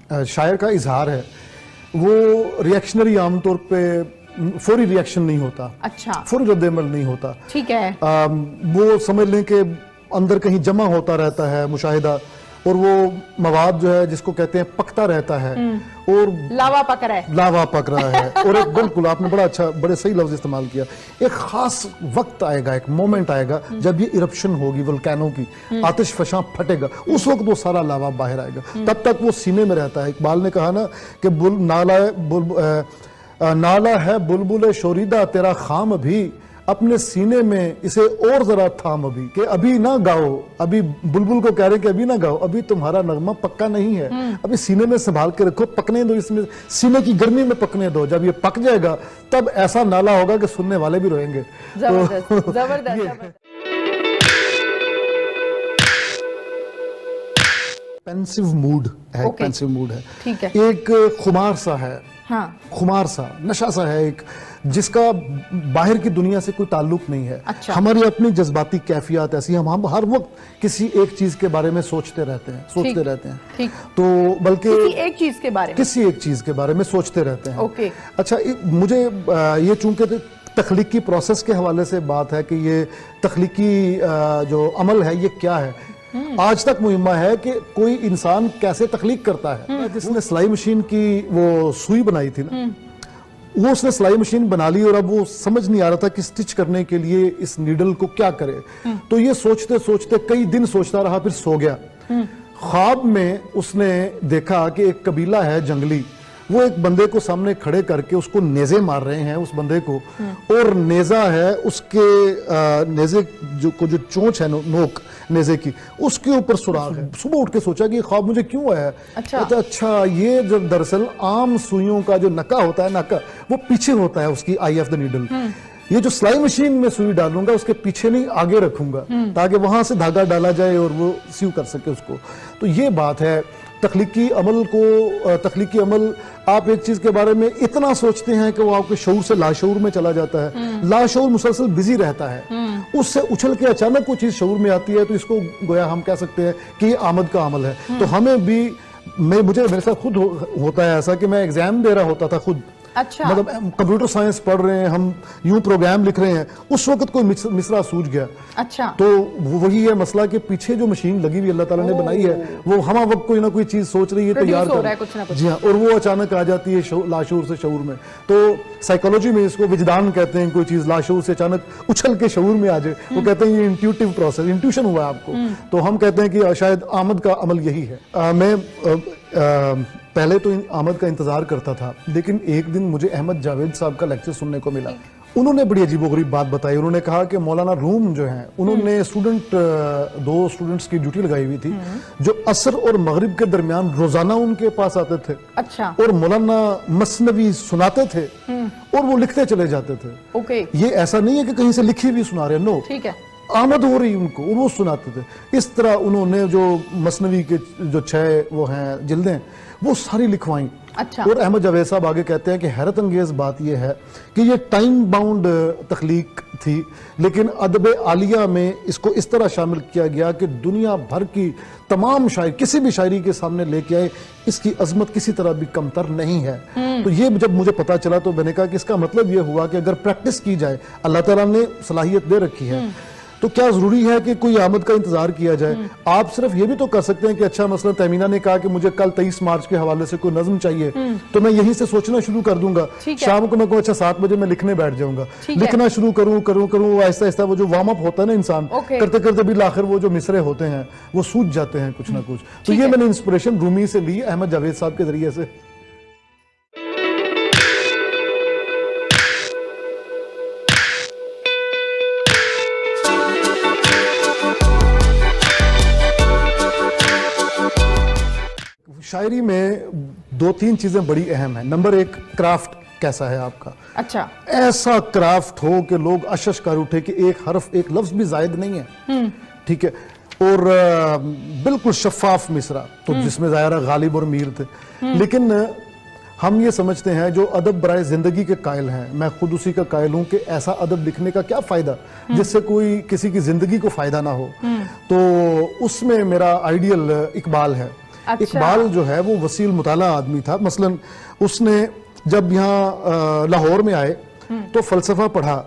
शायर का इजहार है वो रिएक्शनरी आमतौर पे फौरी रिएक्शन नहीं होता, अच्छा, फौरी रद्द-ए-अमल नहीं होता, ठीक है। वो समझ लें कि अंदर कहीं जमा होता रहता है मुशाहिदा, और वो मवाद जो है जिसको कहते हैं पकता रहता है, और लावा पक रहा है, लावा पक रहा है। और एक बिल्कुल आपने बड़ा अच्छा, बड़े सही लफ्ज इस्तेमाल किया, एक खास वक्त आएगा, एक मोमेंट आएगा जब ये इरप्शन होगी वोल्केनो की, आतिश फशां फटेगा, उस वक्त वो सारा लावा बाहर आएगा, तब तक वो सीने में रहता है। इकबाल ने कहा ना कि नाला है बुलबुल शोरीदा तेरा खाम भी, अपने सीने में इसे और जरा थाम अभी, कि अभी ना गाओ, अभी बुलबुल को कह रहे कि अभी ना गाओ, अभी तुम्हारा नगमा पक्का नहीं है, अभी सीने में संभाल के रखो, पकने दो, इसमें सीने की गर्मी में पकने दो, जब ये पक जाएगा तब ऐसा नाला होगा कि सुनने वाले भी रोएंगे। जबरदस्त, जबरदस्त। पेंसिव मूड है, पेंसिव मूड है, ठीक है, एक खुमार सा है, हाँ, खुमार सा, नशा सा है एक, जिसका बाहर की दुनिया से कोई ताल्लुक नहीं है। अच्छा। हमारी अपनी जज्बाती कैफियत ऐसी, हम हर वक्त किसी एक चीज के बारे में सोचते रहते हैं, ठीक, तो बल्कि किसी एक चीज के बारे में सोचते रहते हैं। ओके, अच्छा, मुझे ये चूंकि तख्लीकी प्रोसेस के हवाले से बात है कि ये तख्लीकी जो अमल है ये क्या है, आज तक मुहिम्मा है कि कोई इंसान कैसे तख्लीक करता है। जिसने सिलाई मशीन की वो सुई बनाई थी ना, वो उसने सिलाई मशीन बना ली और अब वो समझ नहीं आ रहा था कि स्टिच करने के लिए इस नीडल को क्या करे, तो ये सोचते सोचते कई दिन सोचता रहा, फिर सो गया। ख्वाब में उसने देखा कि एक कबीला है जंगली, वो एक बंदे को सामने खड़े करके उसको नेज़े मार रहे हैं उस बंदे को, और नेज़ा है उसके नेज़े जो चोंच है, नोक नेज़े की, उसके ऊपर सुराख है। सुबह उठ के सोचा कि ये ख्वाब मुझे क्यों आया। अच्छा, ये जब दरअसल आम सुइयों का जो नका होता है, नका वो पीछे होता है उसकी, आई ऑफ द नीडल। ये जो सिलाई मशीन में सुई डालूंगा उसके पीछे नहीं आगे रखूंगा, ताकि वहां से धागा डाला जाए और वो सीव कर सके उसको। तो ये बात है तख्लीकी अमल। आप एक चीज के बारे में इतना सोचते हैं कि वो आपके शऊर से लाशऊर में चला जाता है, लाशऊर मुसलसल बिजी रहता है, उससे उछल के अचानक कोई चीज शऊर में आती है, तो इसको गोया हम कह सकते हैं कि ये आमद का अमल है। तो हमें भी, मेरे साथ खुद होता है ऐसा कि मैं एग्जाम दे रहा होता था खुद, अच्छा, मतलब कंप्यूटर साइंस पढ़ रहे हैं हम, यूं प्रोग्राम लिख रहे हैं, उस वक्त कोई मिसरा सूझ गया। अच्छा, तो वही है मसला कि पीछे जो मशीन लगी हुई अल्लाह ताला ने बनाई है, वो हम वक्त कोई ना कोई चीज सोच रही है, तैयार कर रहा है कुछ ना कुछ। जी हाँ, और वो अचानक आ जाती है लाशऊर से शऊर में। तो साइकोलॉजी में इसको विजदान कहते हैं, कोई चीज लाशऊर से अचानक उछल के शऊर में आ जाए, वो कहते हैं ये इंट्यूटिव प्रोसेस, इंट्यूशन हुआ आपको। तो हम कहते हैं कि शायद आमद का अमल यही है। मैं पहले तो आमद का इंतजार करता था, लेकिन एक दिन मुझे अहमद जावेद साहब का लेक्चर सुनने को मिला। उन्होंने बड़ी अजीबोगरीब बात बताई। उन्होंने कहा कि मौलाना रूम जो हैं, उन्होंने दो स्टूडेंट्स की ड्यूटी लगाई हुई थी जो असर और मगरिब के दरमियान रोजाना उनके पास आते थे। अच्छा, और मौलाना मसनवी सुनाते थे और वो लिखते चले जाते थे। ओके, ये ऐसा नहीं है कि कहीं से लिखी हुई सुना रहे, नो, ठीक है, आमद हो रही उनको और वो सुनाते थे। इस तरह उन्होंने जो मसनवी के जो 6 वो हैं जिल्दें, वो सारी लिखवाई। अच्छा, और अहमद जावेद साहब आगे कहते हैं कि हैरत अंगेज बात यह है कि ये टाइम बाउंड तख्लीक थी, लेकिन अदब आलिया में इसको इस तरह शामिल किया गया कि दुनिया भर की तमाम शायर किसी भी शायरी के सामने लेके आए, इसकी अजमत किसी तरह भी कमतर नहीं है। तो ये जब मुझे पता चला तो मैंने कहा कि इसका मतलब ये हुआ कि अगर प्रैक्टिस की जाए, अल्लाह ताला ने सलाहियत दे रखी है, तो क्या जरूरी है कि कोई आमद का इंतजार किया जाए। आप सिर्फ ये भी तो कर सकते हैं कि अच्छा, मसलन तहमीना ने कहा कि मुझे कल 23 मार्च के हवाले से कोई नज्म चाहिए, तो मैं यहीं से सोचना शुरू कर दूंगा, शाम को मैं कहूँ अच्छा 7 बजे मैं लिखने बैठ जाऊंगा, लिखना शुरू करूँ आहिस्ता आहिस्ता, वो जो वार्म अप होता है ना इंसान, करते करते भी आखिर वो जो मिसरे होते हैं वो सूझ जाते हैं कुछ ना कुछ। तो ये मैंने इंस्पिरेशन रूमी से ली, अहमद जावेद साहब के जरिए से। शायरी में 2-3 चीजें बड़ी अहम हैं। नंबर 1, क्राफ्ट कैसा है आपका। अच्छा, ऐसा क्राफ्ट हो कि लोग अशश कर उठे कि एक हर्फ, एक लफ्ज भी जायद नहीं है, ठीक है, और बिल्कुल शफाफ मिसरा, तो जिसमें ज़ाहिर गालिब और मीर थे। लेकिन हम ये समझते हैं जो अदब बराए जिंदगी के कायल हैं, मैं खुद उसी का कायल हूं कि ऐसा अदब लिखने का क्या फायदा जिससे कोई किसी की जिंदगी को फायदा ना हो। तो उसमें मेरा आइडियल इकबाल है। اقبال جو ہے وہ وسیع مطالعہ آدمی تھا. مثلا اس نے جب یہاں لاہور میں آئے تو فلسفہ پڑھا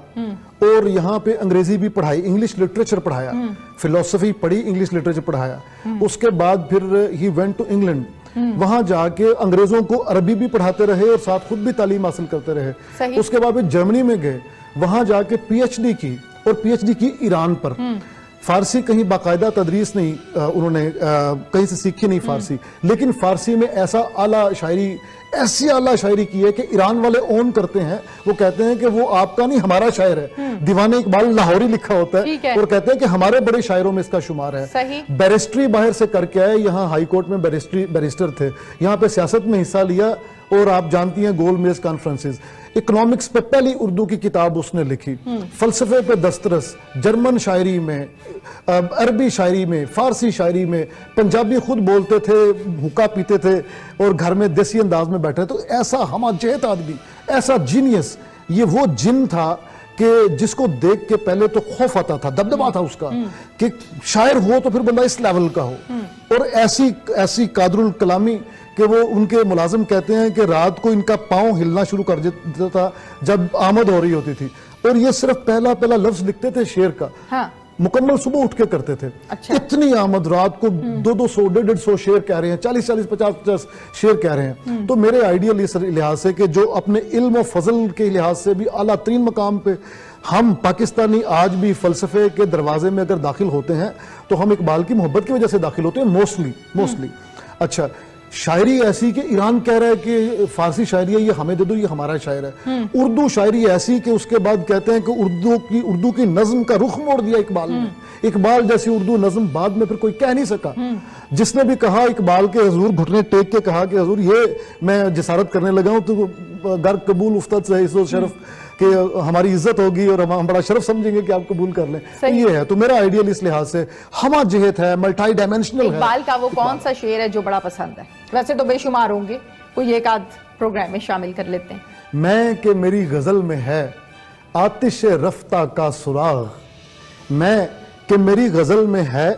اور یہاں پہ انگریزی بھی پڑھائی, انگلش لٹریچر پڑھایا, فلسفی پڑھی, انگلش لٹریچر پڑھایا. اس کے بعد پھر ہی وینٹ ٹو انگلینڈ, وہاں جا کے انگریزوں کو عربی بھی پڑھاتے رہے اور ساتھ خود بھی تعلیم حاصل کرتے رہے. اس کے بعد پھر جرمنی میں گئے, وہاں جا کے پی ایچ ڈی کی, اور پی ایچ ڈی کی ایران پر. فارسی کہیں باقاعدہ تدریس نہیں, انہوں نے کہیں سے سیکھی نہیں فارسی, لیکن فارسی میں ایسا اعلیٰ شاعری, ایسی اعلیٰ شاعری کی ہے کہ ایران والے اون کرتے ہیں. وہ کہتے ہیں کہ وہ آپ کا نہیں ہمارا شاعر ہے. دیوان اقبال لاہوری لکھا ہوتا ہے اور کہتے ہیں کہ ہمارے بڑے شاعروں میں اس کا شمار ہے. بیرسٹری باہر سے کر کے آئے, یہاں ہائی کورٹ میں بیرسٹر تھے, یہاں پہ سیاست میں حصہ لیا, اور آپ جانتی ہیں گول میز کانفرنسز. اکنامکس پہ پہلی اردو کی کتاب اس نے لکھی, فلسفے پہ دسترس, جرمن شاعری میں, عربی شاعری میں, فارسی شاعری میں, پنجابی خود بولتے تھے, حقہ پیتے تھے اور گھر میں دیسی انداز میں بیٹھے. تو ایسا ہمہ جہت آدمی, ایسا جینیس, یہ وہ جن تھا کہ جس کو دیکھ کے پہلے تو خوف آتا تھا, دبدبا تھا اس کا کہ شاعر ہو تو پھر بندہ اس لیول کا ہو. اور ایسی قادر الکلامی کہ وہ ان کے ملازم کہتے ہیں کہ رات کو ان کا پاؤں ہلنا شروع کر دیتا تھا جب آمد ہو رہی ہوتی تھی, اور یہ صرف پہلا لفظ لکھتے تھے شعر کا, مکمل صبح اٹھ کے کرتے تھے. اتنی آمد, رات کو 200 150 شعر کہہ رہے ہیں, 40 50 شعر کہہ رہے ہیں. تو میرے آئیڈیل اس لحاظ سے کہ جو اپنے علم و فضل کے لحاظ سے بھی اعلیٰ ترین مقام پہ, ہم پاکستانی آج بھی فلسفے کے دروازے میں اگر داخل ہوتے ہیں تو ہم اقبال کی محبت کی وجہ سے داخل ہوتے ہیں موسٹلی. اچھا, شاعری ایسی کہ ایران کہہ رہا ہے کہ فارسی شاعری ہے, یہ ہمیں دے دو, یہ ہمارا شاعر ہے. اردو شاعری ایسی کہ اس کے بعد کہتے ہیں کہ اردو کی نظم کا رخ موڑ دیا اقبال نے. اقبال جیسی اردو نظم بعد میں پھر کوئی کہہ نہیں سکا. جس نے بھی کہا اقبال کے حضور گھٹنے ٹیک کے کہا کہ حضور یہ میں جسارت کرنے لگا ہوں, تو گر قبول افتد سے عزت و شرف کہ ہماری عزت ہوگی اور ہم بڑا شرف سمجھیں گے کہ آپ قبول کر لیں. یہ ہے. تو میرا آئیڈیل اس لحاظ سے ہمہ جہت ہے, ملٹائی ڈائمینشنل ہے. اقبال کا وہ کون سا شعر ہے جو بڑا پسند ہے؟ ویسے تو بے شمار ہوں گے, کوئی ایک آدھ پروگرام میں شامل کر لیتے ہیں. میں کہ میری غزل میں ہے آتش رفتہ کا سراغ, میں کہ میری غزل میں ہے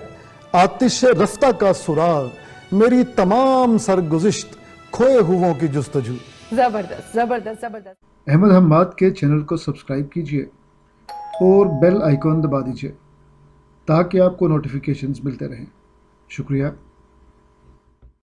آتش رفتہ کا سراغ, میری تمام سرگزشت کھوئے ہووں کی جستجو. زبردست زبردست زبردست. احمد حماد کے چینل کو سبسکرائب کیجئے اور بیل آئیکن دبا دیجئے تاکہ آپ کو نوٹیفیکیشنز ملتے رہیں. شکریہ.